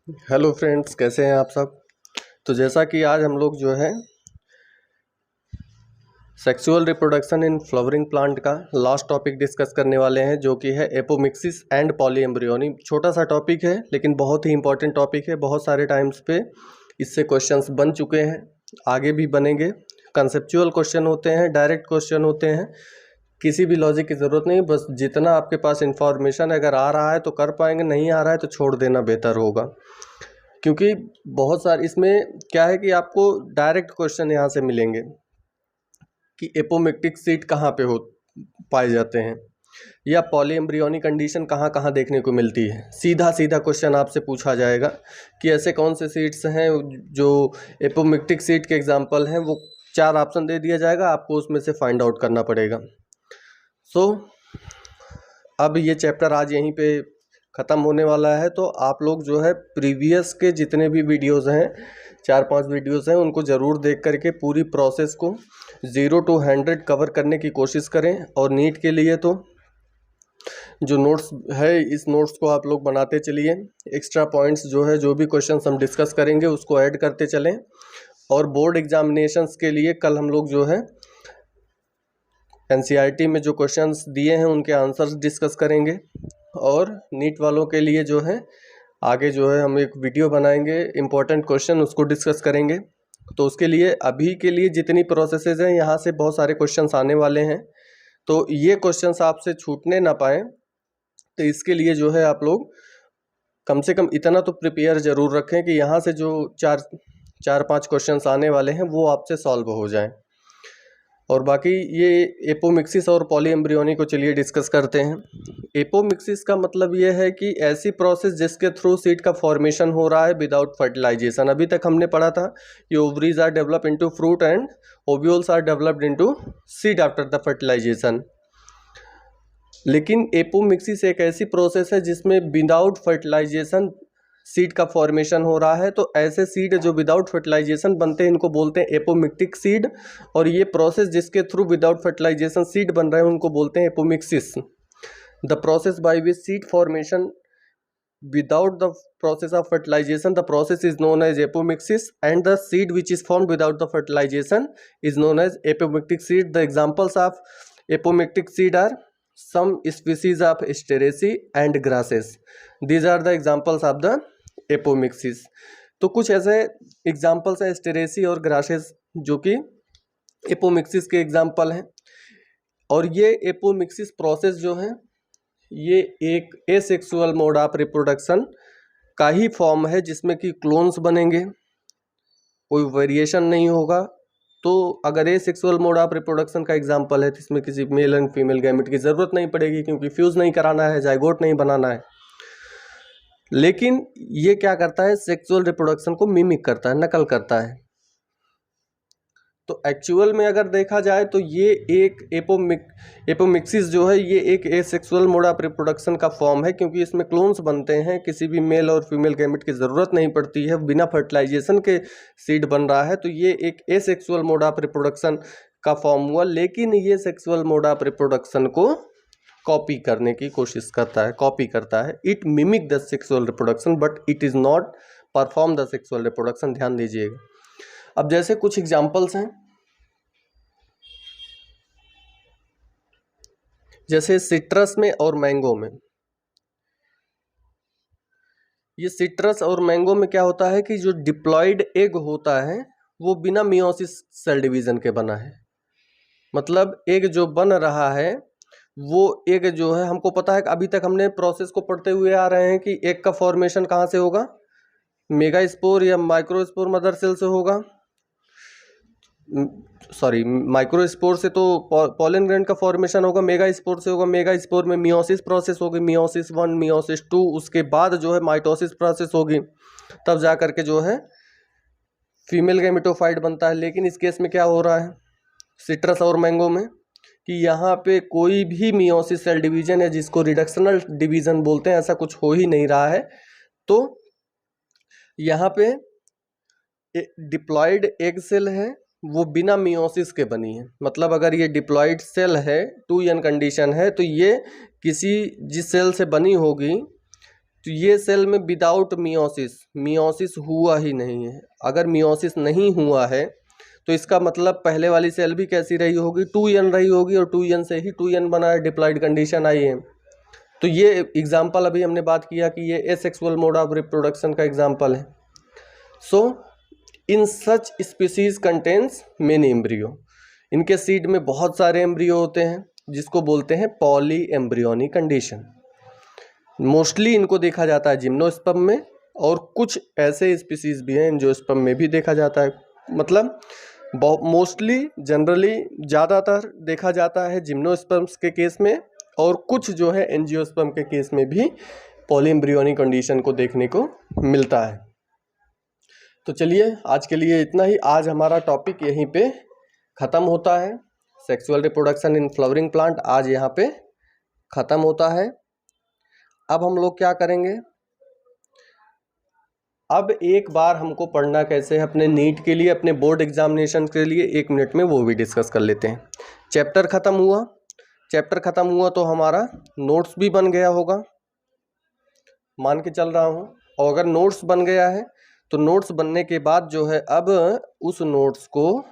Hello friends, कैसे हैं आप सब। तो जैसा कि आज हम लोग जो है sexual reproduction in flowering plant का लास्ट टॉपिक डिस्कस करने वाले हैं, जो कि है एपोमिक्सिस एंड पॉलीएम्ब्रियोनी। छोटा सा टॉपिक है लेकिन बहुत ही इंपॉर्टेंट टॉपिक है। बहुत सारे टाइम्स पे इससे क्वेश्चंस बन चुके हैं, आगे भी बनेंगे। कंसेप्चुअल क्वेश्चन होते हैं, डायरेक्ट क्वेश्चन होते हैं, किसी भी लॉजिक की ज़रूरत नहीं। बस जितना आपके पास इंफॉर्मेशन अगर आ रहा है तो कर पाएंगे, नहीं आ रहा है तो छोड़ देना बेहतर होगा। क्योंकि बहुत सारे इसमें क्या है कि आपको डायरेक्ट क्वेश्चन यहाँ से मिलेंगे कि एपोमिक्टिक सीट कहाँ पे हो पाए जाते हैं, या पॉलीएम्ब्रियोनिक कंडीशन कहाँ कहाँ देखने को मिलती है। सीधा सीधा क्वेश्चन आपसे पूछा जाएगा कि ऐसे कौन से सीट्स हैं जो एपोमिक्टिक सीट के एग्जांपल हैं। वो 4 ऑप्शन दे दिया जाएगा, आपको उसमें से फाइंड आउट करना पड़ेगा। अब ये चैप्टर आज यहीं पे ख़त्म होने वाला है। तो आप लोग जो है प्रीवियस के जितने भी वीडियोज़ हैं, 4-5 वीडियोज़ हैं, उनको ज़रूर देख करके पूरी प्रोसेस को 0 to 100 कवर करने की कोशिश करें। और नीट के लिए तो जो नोट्स है, इस नोट्स को आप लोग बनाते चलिए। एक्स्ट्रा पॉइंट्स जो है, जो भी क्वेश्चन हम डिस्कस करेंगे उसको ऐड करते चलें। और बोर्ड एग्जामिनेशंस के लिए कल हम लोग जो है एनसीईआरटी में जो क्वेश्चंस दिए हैं उनके आंसर्स डिस्कस करेंगे। और नीट वालों के लिए जो है आगे जो है हम एक वीडियो बनाएंगे, इम्पोर्टेंट क्वेश्चन उसको डिस्कस करेंगे। तो उसके लिए अभी के लिए जितनी प्रोसेसेस हैं, यहाँ से बहुत सारे क्वेश्चंस आने वाले हैं, तो ये क्वेश्चंस आपसे छूटने ना पाए। तो इसके लिए जो है आप लोग कम से कम इतना तो प्रिपेयर ज़रूर रखें कि यहाँ से जो 4-5 क्वेश्चंस आने वाले हैं वो आपसे सॉल्व हो जाएं। और बाकी ये एपोमिक्सिस और पॉलीएम्ब्रियोनी को चलिए डिस्कस करते हैं। एपोमिक्सिस का मतलब ये है कि ऐसी प्रोसेस जिसके थ्रू सीड का फॉर्मेशन हो रहा है विदाउट फर्टिलाइजेशन। अभी तक हमने पढ़ा था कि ovaries are develop into fruit and ovules are developed into seed after the fertilization. लेकिन एपोमिक्सिस एक ऐसी प्रोसेस है जिसमें विदाउट फर्टिलाइजेशन सीड का फॉर्मेशन हो रहा है। तो ऐसे सीड जो विदाउट फर्टिलाइजेशन बनते हैं इनको बोलते हैं एपोमिक्टिक सीड। और ये प्रोसेस जिसके थ्रू विदाउट फर्टिलाइजेशन सीड बन रहे हैं उनको बोलते हैं apomixis. The process by which seed formation without the process of fertilization, the process is known as apomixis, and the seed which is formed without the fertilization is known as apomictic seed. The examples of apomictic seed are some species of Asteraceae and grasses. These are the examples of the apomixis. तो कुछ ऐसे examples हैं Asteraceae और grasses जो कि apomixis के example हैं। और ये एपोमिक्सिस प्रोसेस जो है ये एक एसेक्सुअल मोड ऑफ रिप्रोडक्शन का ही फॉर्म है, जिसमें कि क्लोन्स बनेंगे, कोई वेरिएशन नहीं होगा। तो अगर एसेक्सुअल मोड ऑफ रिप्रोडक्शन का एग्जांपल है तो इसमें किसी मेल एंड फीमेल गैमेट की ज़रूरत नहीं पड़ेगी, क्योंकि फ्यूज़ नहीं कराना है, जाइगोट नहीं बनाना है। लेकिन ये क्या करता है, सेक्सुअल रिप्रोडक्शन को मिमिक करता है, नकल करता है। तो एक्चुअल में अगर देखा जाए तो ये एक एपोमिक्सिस जो है ये एक एसेक्सुअल मोड ऑफ रिप्रोडक्शन का फॉर्म है, क्योंकि इसमें क्लोन्स बनते हैं, किसी भी मेल और फीमेल गैमेट की ज़रूरत नहीं पड़ती है, बिना फर्टिलाइजेशन के सीड बन रहा है। तो ये एक एसेक्सुअल मोड ऑफ रिप्रोडक्शन का फॉर्म हुआ। लेकिन ये सेक्सुअल मोड ऑफ रिप्रोडक्शन को कॉपी करने की कोशिश करता है, कॉपी करता है। It mimic the sexual reproduction but it is not perform the sexual reproduction. ध्यान दीजिएगा। अब जैसे कुछ एग्जाम्पल्स हैं, जैसे सिट्रस में और मैंगो में। ये सिट्रस और मैंगो में क्या होता है कि जो डिप्लॉयड एग होता है वो बिना मियोसिस सेल डिवीजन के बना है। मतलब एग जो बन रहा है वो एग जो है, हमको पता है कि अभी तक हमने प्रोसेस को पढ़ते हुए आ रहे हैं कि एग का फॉर्मेशन कहाँ से होगा, मेगास्पोर या माइक्रोस्पोर मदर सेल से होगा। सॉरी, माइक्रोस्पोर से तो पॉलन ग्रैंड का फॉर्मेशन होगा, मेगास्पोर से होगा। मेगास्पोर में मियोसिस प्रोसेस होगी, मियोसिस 1 मियोसिस 2, उसके बाद जो है माइटोसिस प्रोसेस होगी, तब जा करके जो है फीमेल गैमेटोफाइट बनता है। लेकिन इस केस में क्या हो रहा है सिट्रस और मैंगो में कि यहाँ पे कोई भी मियोसिस सेल डिवीजन या जिसको रिडक्शनल डिवीजन बोलते हैं ऐसा कुछ हो ही नहीं रहा है। तो यहाँ पे डिप्लॉयड एग सेल है वो बिना मियोसिस के बनी है। मतलब अगर ये डिप्लॉयड सेल है, 2n कंडीशन है, तो ये किसी जिस सेल से बनी होगी तो ये सेल में विदाउट मियोसिस हुआ ही नहीं है। अगर मियोसिस नहीं हुआ है तो इसका मतलब पहले वाली सेल भी कैसी रही होगी, 2n रही होगी, और 2n से ही 2n बना है, डिप्लॉइड कंडीशन आई है। तो ये एग्जाम्पल अभी हमने बात किया कि ये एसेक्सुअल मोड ऑफ रिप्रोडक्शन का एग्जाम्पल है। सो इन सच स्पीसीज कंटेन्स मेनी एम्ब्रियो, इनके सीड में बहुत सारे एम्ब्रियो होते हैं जिसको बोलते हैं पॉली एम्ब्रियोनिक कंडीशन। मोस्टली इनको देखा जाता है जिम्नोस्पर्म में, और कुछ ऐसे स्पीसीज भी हैं एंजियोस्पर्म में भी देखा जाता है। मतलब मोस्टली जनरली ज़्यादातर देखा जाता है जिम्नोस्पर्म्स के केस में, और कुछ जो है एंजियोस्पर्म के केस में भी पॉली एम्ब्रियोनिक कंडीशन को देखने को मिलता है। तो चलिए आज के लिए इतना ही। आज हमारा टॉपिक यहीं पे ख़त्म होता है। Sexual reproduction in flowering plant आज यहाँ पे ख़त्म होता है। अब हम लोग क्या करेंगे, अब एक बार हमको पढ़ना कैसे है अपने नीट के लिए, अपने बोर्ड एग्जामिनेशन के लिए, 1 मिनट में वो भी डिस्कस कर लेते हैं। चैप्टर ख़त्म हुआ तो हमारा नोट्स भी बन गया होगा, मान के चल रहा हूँ। और अगर नोट्स बन गया है तो नोट्स बनने के बाद जो है अब उस नोट्स को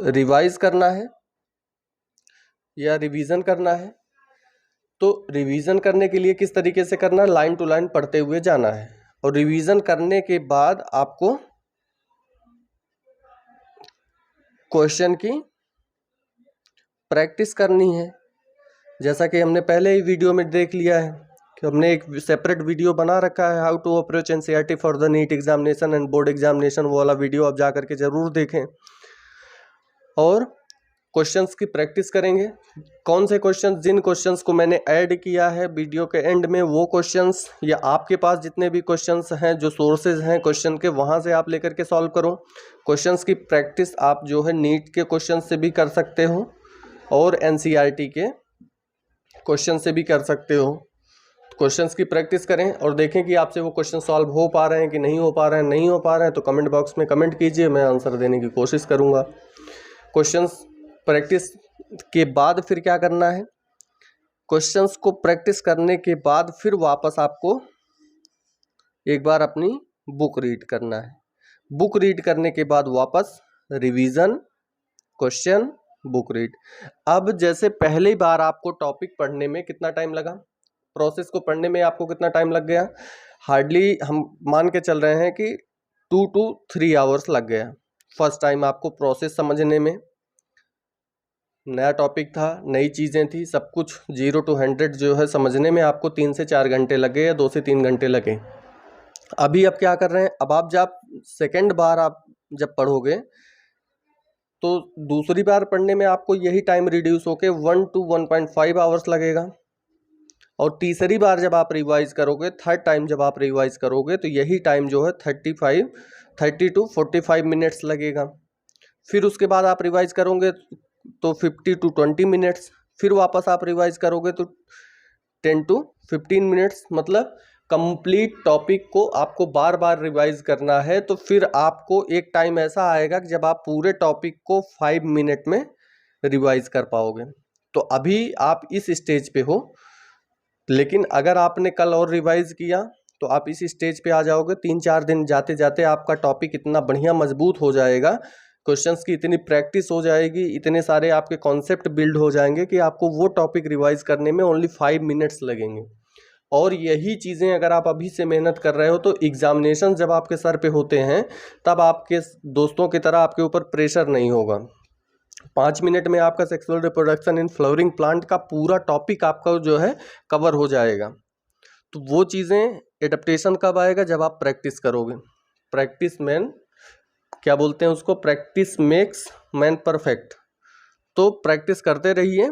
रिवाइज करना है या रिवीजन करना है। तो रिवीजन करने के लिए किस तरीके से करना है, लाइन टू लाइन पढ़ते हुए जाना है, और रिवीजन करने के बाद आपको क्वेश्चन की प्रैक्टिस करनी है। जैसा कि हमने पहले ही वीडियो में देख लिया है कि हमने एक सेपरेट वीडियो बना रखा है, how to approach NCERT for the NEET examination and board examination, वो वाला वीडियो आप जा करके ज़रूर देखें। और क्वेश्चंस की प्रैक्टिस करेंगे। कौन से क्वेश्चंस, जिन क्वेश्चंस को मैंने ऐड किया है वीडियो के एंड में, वो क्वेश्चंस, या आपके पास जितने भी क्वेश्चंस हैं जो सोर्सेज हैं क्वेश्चन के, वहाँ से आप लेकर के सॉल्व करो। क्वेश्चंस की प्रैक्टिस आप जो है नीट के क्वेश्चन से भी कर सकते हो और एनसीईआरटी के क्वेश्चन से भी कर सकते हो। क्वेश्चंस की प्रैक्टिस करें और देखें कि आपसे वो क्वेश्चन सॉल्व हो पा रहे हैं कि नहीं हो पा रहे हैं। नहीं हो पा रहे हैं तो कमेंट बॉक्स में कमेंट कीजिए, मैं आंसर देने की कोशिश करूँगा। क्वेश्चंस प्रैक्टिस के बाद फिर क्या करना है, क्वेश्चंस को प्रैक्टिस करने के बाद फिर वापस आपको एक बार अपनी बुक रीड करना है। बुक रीड करने के बाद वापस रिवीजन, क्वेश्चन, बुक रीड। अब जैसे पहली बार आपको टॉपिक पढ़ने में कितना टाइम लगा, प्रोसेस को पढ़ने में आपको कितना टाइम लग गया, हार्डली हम मान के चल रहे हैं कि 2 to 3 आवर्स लग गया फर्स्ट टाइम आपको प्रोसेस समझने में। नया टॉपिक था, नई चीज़ें थी, सब कुछ 0 to 100 जो है समझने में आपको 3 से 4 घंटे लगे या 2 से 3 घंटे लगे। अभी आप क्या कर रहे हैं, अब आप जब सेकेंड बार आप जब पढ़ोगे तो दूसरी बार पढ़ने में आपको यही टाइम रिड्यूस होके 1 to 1.5 आवर्स लगेगा, और तीसरी बार जब आप रिवाइज करोगे, थर्ड टाइम जब आप रिवाइज करोगे तो यही टाइम जो है 30 to 45 मिनट्स लगेगा। फिर उसके बाद आप रिवाइज करोगे तो 50 to 20 मिनट्स, फिर वापस आप रिवाइज करोगे तो 10 to 15 मिनट्स। मतलब कंप्लीट टॉपिक को आपको बार बार रिवाइज करना है। तो फिर आपको एक टाइम ऐसा आएगा कि जब आप पूरे टॉपिक को 5 मिनट में रिवाइज कर पाओगे। तो अभी आप इस स्टेज पे हो, लेकिन अगर आपने कल और रिवाइज किया तो आप इस स्टेज पे आ जाओगे। 3-4 दिन जाते जाते आपका टॉपिक इतना बढ़िया मजबूत हो जाएगा, क्वेश्चंस की इतनी प्रैक्टिस हो जाएगी, इतने सारे आपके कॉन्सेप्ट बिल्ड हो जाएंगे कि आपको वो टॉपिक रिवाइज करने में ओनली 5 मिनट्स लगेंगे। और यही चीज़ें अगर आप अभी से मेहनत कर रहे हो तो एग्जामिनेशन जब आपके सर पे होते हैं तब आपके दोस्तों की तरह आपके ऊपर प्रेशर नहीं होगा। 5 मिनट में आपका sexual reproduction in flowering plant का पूरा टॉपिक आपका जो है कवर हो जाएगा। तो वो चीज़ें एडप्टेशन कब आएगा, जब आप प्रैक्टिस करोगे। प्रैक्टिस मैन क्या बोलते हैं उसको, प्रैक्टिस मेक्स मैन परफेक्ट। तो प्रैक्टिस करते रहिए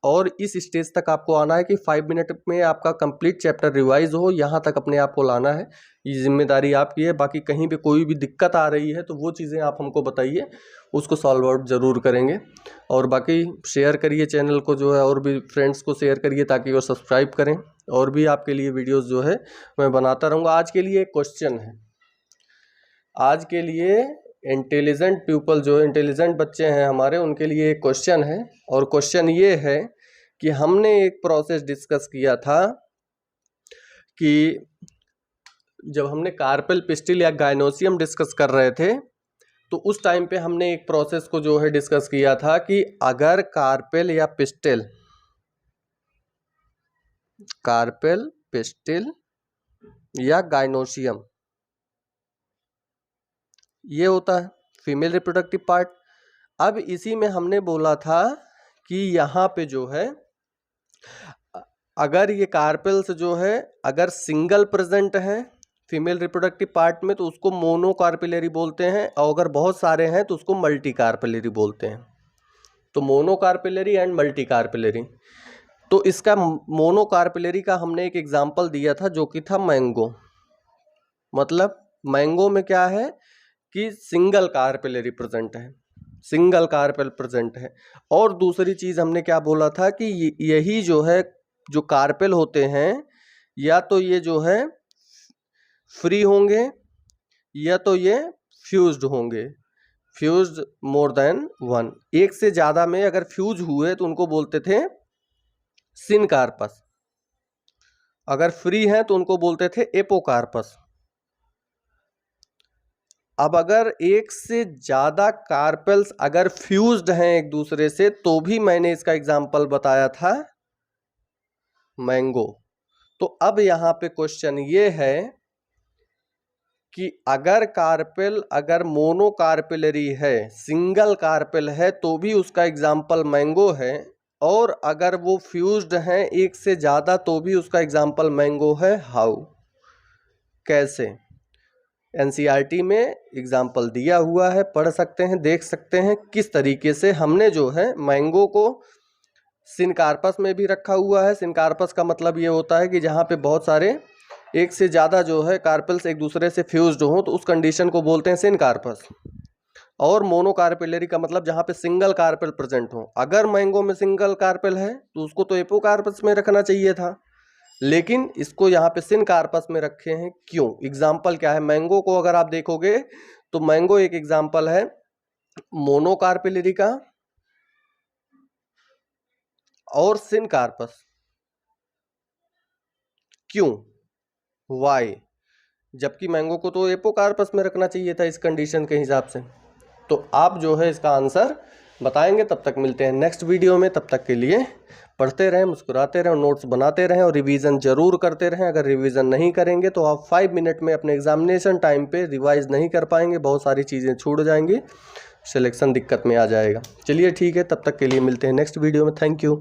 और इस स्टेज तक आपको आना है कि 5 मिनट में आपका कंप्लीट चैप्टर रिवाइज हो, यहाँ तक अपने आप को लाना है। ये जिम्मेदारी आपकी है। बाकी कहीं पे कोई भी दिक्कत आ रही है तो वो चीज़ें आप हमको बताइए, उसको सॉल्व आउट ज़रूर करेंगे। और बाकी शेयर करिए चैनल को जो है, और भी फ्रेंड्स को शेयर करिए ताकि वो सब्सक्राइब करें, और भी आपके लिए वीडियोस जो है मैं बनाता रहूँगा। आज के लिए एक क्वेश्चन है, आज के लिए इंटेलिजेंट पीपल जो इंटेलिजेंट बच्चे हैं हमारे, उनके लिए एक क्वेश्चन है। और क्वेश्चन ये है कि हमने एक प्रोसेस डिस्कस किया था कि जब हमने कार्पेल, पिस्टिल या गाइनोसियम डिस्कस कर रहे थे तो उस टाइम पे हमने एक प्रोसेस को जो है डिस्कस किया था कि अगर कार्पेल या पिस्टिल, कार्पेल, पिस्टिल या गाइनोसियम ये होता है फीमेल रिप्रोडक्टिव पार्ट। अब इसी में हमने बोला था कि यहाँ पे जो है अगर ये कार्पेल्स जो है अगर सिंगल प्रेजेंट है फीमेल रिप्रोडक्टिव पार्ट में तो उसको मोनोकार्पिलरी बोलते हैं, और अगर बहुत सारे हैं तो उसको मल्टीकार्पिलरी बोलते हैं। तो मोनोकार्पिलरी एंड मल्टीकार्पिलरी। तो इसका मोनोकार्पिलरी का हमने एक एग्जांपल दिया था जो कि था मैंगो। मतलब मैंगो में क्या है कि सिंगल कार्पिलरी प्रेजेंट है, सिंगल कार्पेल प्रेजेंट है। और दूसरी चीज हमने क्या बोला था कि यही जो है जो कार्पेल होते हैं या तो ये जो है फ्री होंगे या तो ये फ्यूज्ड होंगे, फ्यूज्ड मोर देन वन। एक से ज्यादा में अगर फ्यूज हुए तो उनको बोलते थे सिनकार्पस, अगर फ्री हैं तो उनको बोलते थे एपोकार्पस। अब अगर एक से ज्यादा कार्पेल्स अगर फ्यूज्ड हैं एक दूसरे से तो भी मैंने इसका एग्जाम्पल बताया था मैंगो। तो अब यहां पे क्वेश्चन ये है कि अगर कार्पेल अगर मोनोकार्पिलरी है, सिंगल कार्पेल है तो भी उसका एग्जाम्पल मैंगो है, और अगर वो फ्यूज्ड हैं एक से ज्यादा तो भी उसका एग्जाम्पल मैंगो है। हाउ, कैसे? एनसीईआरटी में एग्जाम्पल दिया हुआ है, पढ़ सकते हैं, देख सकते हैं किस तरीके से हमने जो है मैंगो को सिनकार्पस में भी रखा हुआ है। सिनकार्पस का मतलब ये होता है कि जहाँ पे बहुत सारे एक से ज़्यादा जो है कार्पेल्स एक दूसरे से फ्यूज्ड हों तो उस कंडीशन को बोलते हैं सिनकार्पस। और मोनोकार्पिलरी का मतलब जहाँ पे सिंगल कार्पेल प्रेजेंट हो। अगर मैंगो में सिंगल कार्पेल है तो उसको तो एपोकार्पस में रखना चाहिए था, लेकिन इसको यहाँ पे सिनकार्पस में रखे हैं। क्यों? एग्जाम्पल क्या है? मैंगो को अगर आप देखोगे तो मैंगो एक एग्जाम्पल है मोनोकार्पिलरी का और सिनकार्पस। क्यों? वाई? जबकि मैंगो को तो एपोकार्पस में रखना चाहिए था इस कंडीशन के हिसाब से। तो आप जो है इसका आंसर बताएंगे। तब तक मिलते हैं नेक्स्ट वीडियो में। तब तक के लिए पढ़ते रहें, मुस्कुराते रहें, नोट्स बनाते रहें और रिवीजन जरूर करते रहें। अगर रिवीजन नहीं करेंगे तो आप 5 मिनट में अपने एग्जामिनेशन टाइम पे रिवाइज नहीं कर पाएंगे, बहुत सारी चीज़ें छूट जाएंगी, सिलेक्शन दिक्कत में आ जाएगा। चलिए ठीक है, तब तक के लिए मिलते हैं नेक्स्ट वीडियो में। Thank you.